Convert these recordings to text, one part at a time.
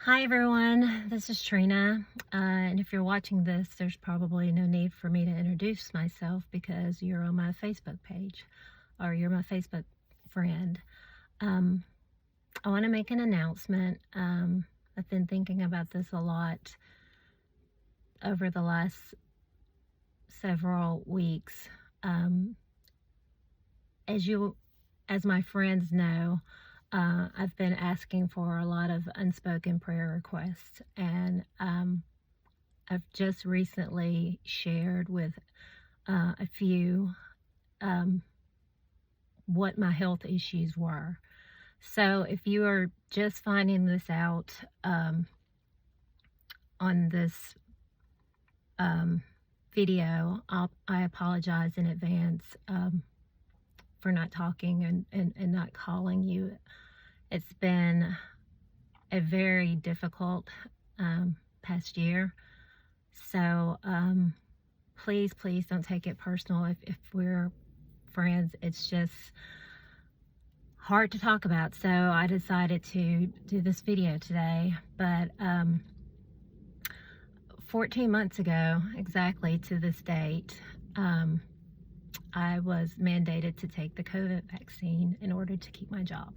Hi everyone, this is Trina, and if you're watching this, there's probably no need for me to introduce myself because you're on my Facebook page or you're my Facebook friend. Um, I want to make an announcement. I've been thinking about this a lot over the last several weeks. Um, as my friends know, I've been asking for a lot of unspoken prayer requests, and I've just recently shared with a few um, what my health issues were. So if you are just finding this out on this um, video, I apologize in advance for not talking and not calling you. It's been a very difficult past year. So please don't take it personal if we're friends. It's just hard to talk about, so I decided to do this video today. But 14 months ago, exactly to this date, I was mandated to take the COVID vaccine in order to keep my job.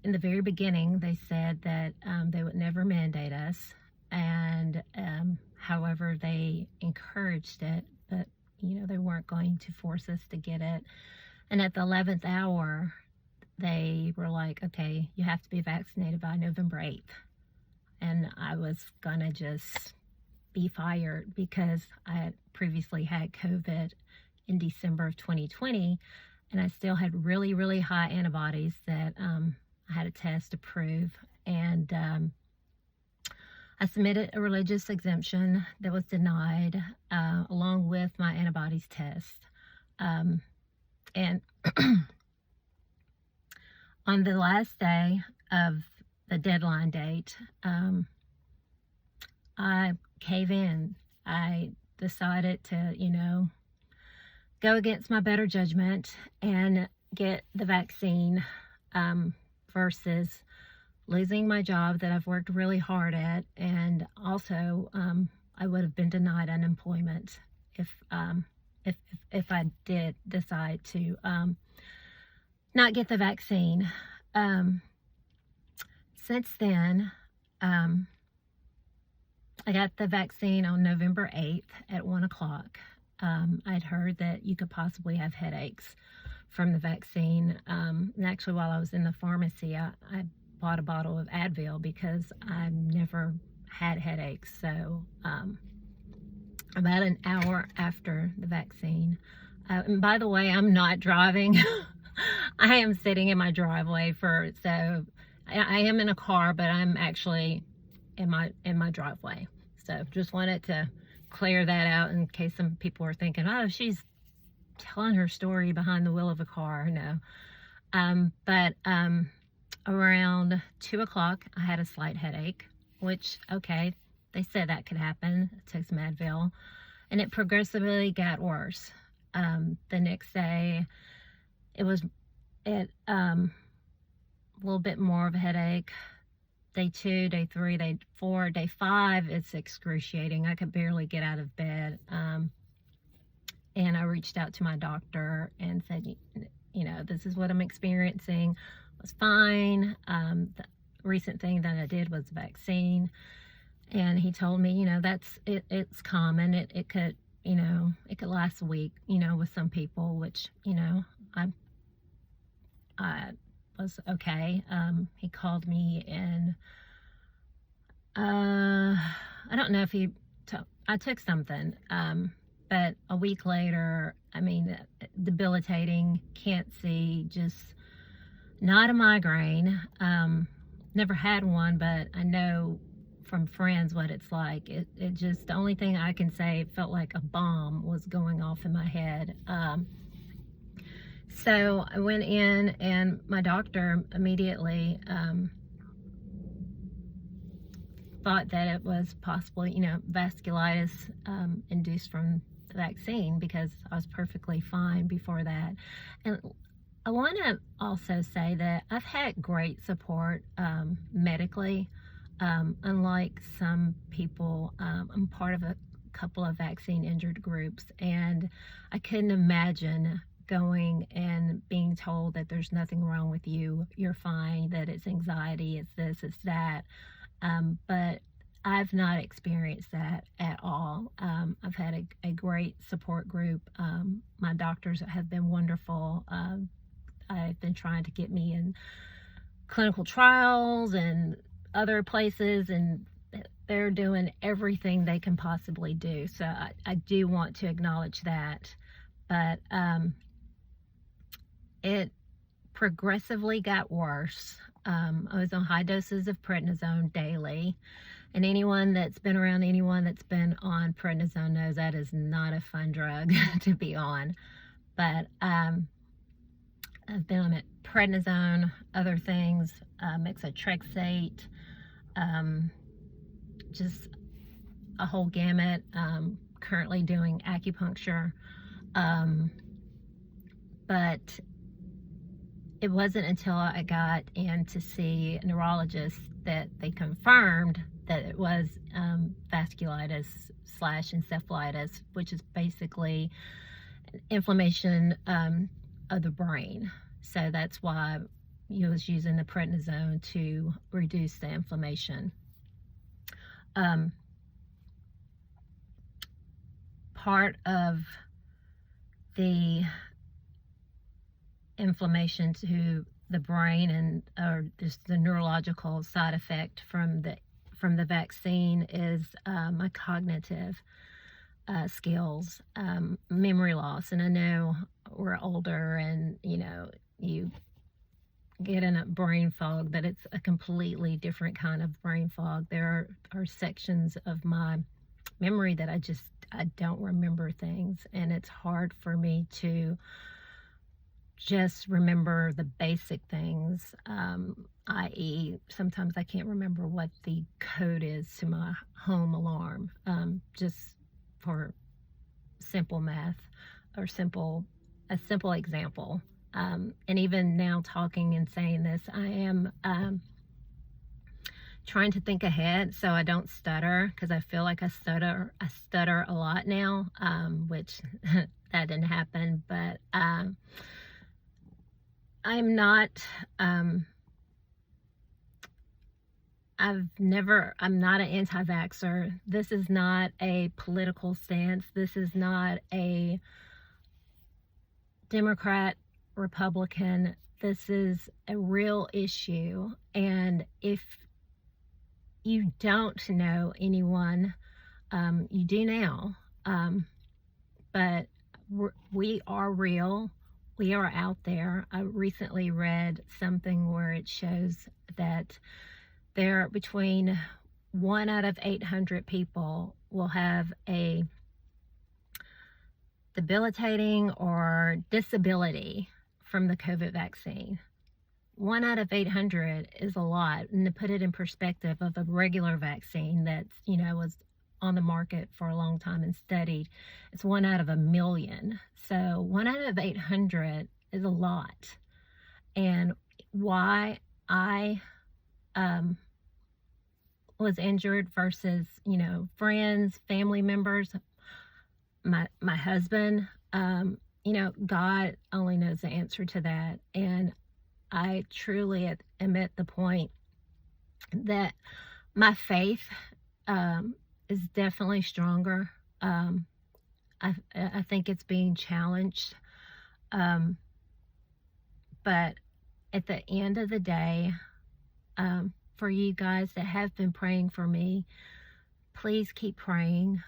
In the very beginning, they said that they would never mandate us, and however, they encouraged it, but they weren't going to force us to get it. And at the 11th hour, they were like, okay, you have to be vaccinated by November 8th. And I was gonna just be fired because I had previously had COVID in December of 2020, and I still had really, really high antibodies that I had a test to prove. And I submitted a religious exemption that was denied, along with my antibodies test. And on the last day of the deadline date, I cave in. I decided to, go against my better judgment and get the vaccine versus losing my job that I've worked really hard at. And also, I would have been denied unemployment if I did decide to not get the vaccine. Since then, I got the vaccine on November 8th at 1 o'clock. I'd heard that you could possibly have headaches from the vaccine. And actually, while I was in the pharmacy, I bought a bottle of Advil because I never had headaches. So about an hour after the vaccine, and by the way, I'm not driving. I am sitting in my driveway so I am in a car, but I'm actually in my driveway. So just wanted to clear that out in case some people are thinking, oh, she's telling her story behind the wheel of a car. No. But around 2 o'clock, I had a slight headache, which, okay, they said that could happen. I took some Advil, and it progressively got worse. The next day, it was a little bit more of a headache. Day 2, day 3, day 4, day 5, it's excruciating. I could barely get out of bed. And I reached out to my doctor and said, this is what I'm experiencing. It was fine. The recent thing that I did was the vaccine. And he told me, it's common. It could, it could last a week, with some people, which, I was okay. He called me, and I don't know if I took something, but a week later, debilitating, can't see, just not a migraine. Never had one, but I know from friends what it's like. It just, the only thing I can say, it felt like a bomb was going off in my head. So I went in, and my doctor immediately thought that it was possibly, vasculitis induced from the vaccine, because I was perfectly fine before that. And I want to also say that I've had great support medically. Unlike some people, I'm part of a couple of vaccine injured groups, and I couldn't imagine going and being told that there's nothing wrong with you, you're fine, that it's anxiety, it's this, it's that. But I've not experienced that at all. I've had a great support group. My doctors have been wonderful. I've been trying to get me in clinical trials and other places, and they're doing everything they can possibly do. So I do want to acknowledge that. But it progressively got worse. I was on high doses of prednisone daily. And anyone that's been around anyone that's been on prednisone knows that is not a fun drug to be on. But I've been on prednisone, other things, methotrexate, just a whole gamut. Currently doing acupuncture. But it wasn't until I got in to see a neurologist that they confirmed that it was vasculitis / encephalitis, which is basically inflammation of the brain. So that's why he was using the prednisone to reduce the inflammation. Part of the inflammation to the brain and or just the neurological side effect from the vaccine is my cognitive skills, memory loss. And I know we're older and you get in a brain fog, but it's a completely different kind of brain fog. There are sections of my memory that I don't remember things, and it's hard for me to just remember the basic things, i.e. sometimes I can't remember what the code is to my home alarm, just for simple math or a simple example. And even now talking and saying this, I am trying to think ahead so I don't stutter, because I feel like I stutter a lot now, which that didn't happen, but I'm not, I'm not an anti-vaxxer. This is not a political stance. This is not a Democrat, Republican. This is a real issue. And if you don't know anyone, you do now. But we are real. We are out there. I recently read something where it shows that there between 1 out of 800 people will have a debilitating or disability from the COVID vaccine. 1 out of 800 is a lot. And to put it in perspective of a regular vaccine that's, was on the market for a long time and studied, it's 1 out of 1,000,000. So 1 out of 800 is a lot. And why I was injured versus, friends, family members, my husband, God only knows the answer to that. And I truly am at the point that my faith is definitely stronger. I think it's being challenged. But at the end of the day, for you guys that have been praying for me, please keep praying.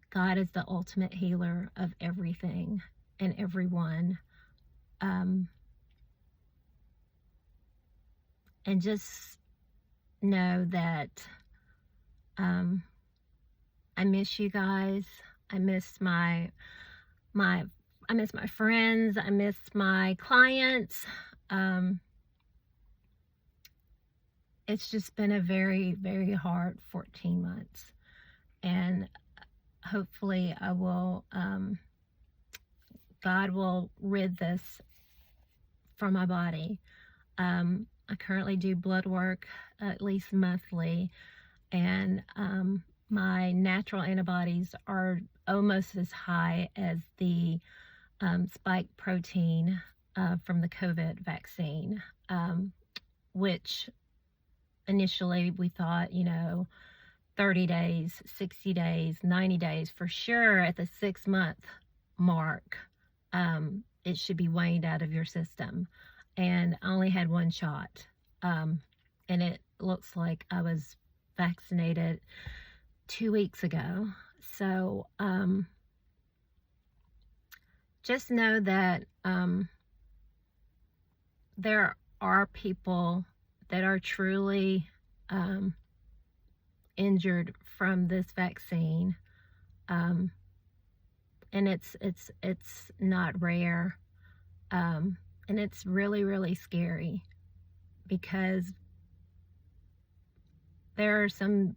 God is the ultimate healer of everything and everyone. And just know that I miss you guys. I miss my friends. I miss my clients. It's just been a very, very hard 14 months. And hopefully I will God will rid this from my body. I currently do blood work at least monthly, and my natural antibodies are almost as high as the spike protein from the COVID vaccine, which initially we thought, 30 days, 60 days, 90 days, for sure at the 6-month mark, it should be waned out of your system. And I only had one shot. And it looks like I was vaccinated 2 weeks ago. So just know that there are people that are truly injured from this vaccine, and it's not rare, and it's really, really scary, because there are some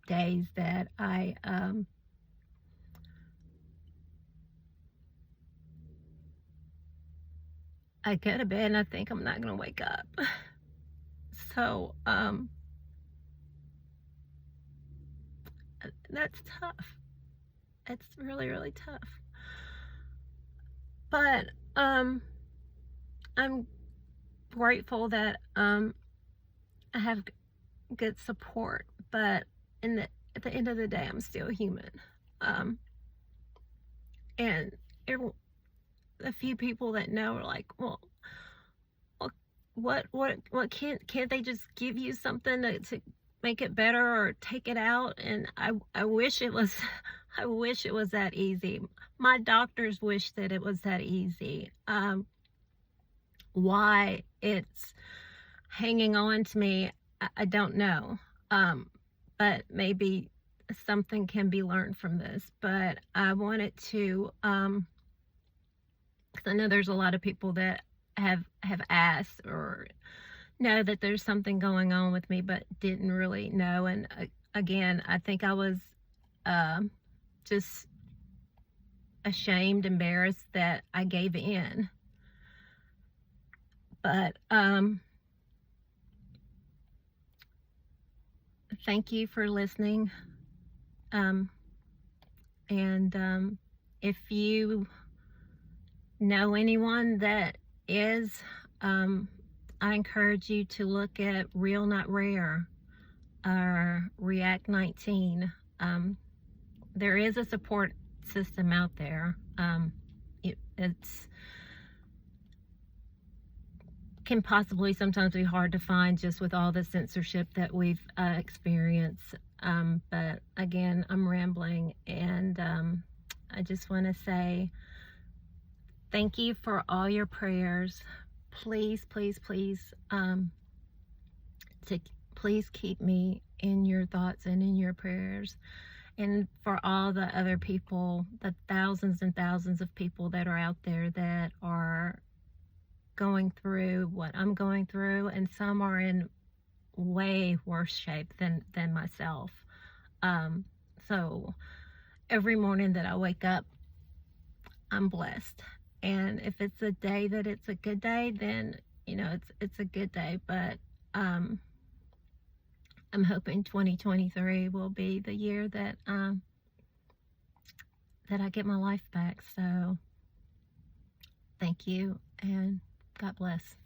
days that I go to bed and I think I'm not gonna wake up. So that's tough. It's really, really tough. But I'm grateful that I have good support. But at the end of the day, I'm still human. And a few people that know are like, well, what can't they just give you something to make it better or take it out? And I wish it was that easy. My doctors wish that it was that easy. Why it's hanging on to me, I don't know. But maybe something can be learned from this. But I wanted to, 'cause I know there's a lot of people that have asked or know that there's something going on with me, but didn't really know. And again, I think I was just ashamed, embarrassed that I gave in. But thank you for listening. And if you know anyone that is, I encourage you to look at Real Not Rare or React 19. There is a support system out there. It's can possibly sometimes be hard to find just with all the censorship that we've experienced. But again, I'm rambling, and I just want to say thank you for all your prayers. Please, please, please, please keep me in your thoughts and in your prayers. And for all the other people, the thousands and thousands of people that are out there that are going through what I'm going through, and some are in way worse shape than myself. So every morning that I wake up, I'm blessed. And if it's a day that it's a good day, then it's a good day. But I'm hoping 2023 will be the year that that I get my life back. So thank you, and God bless.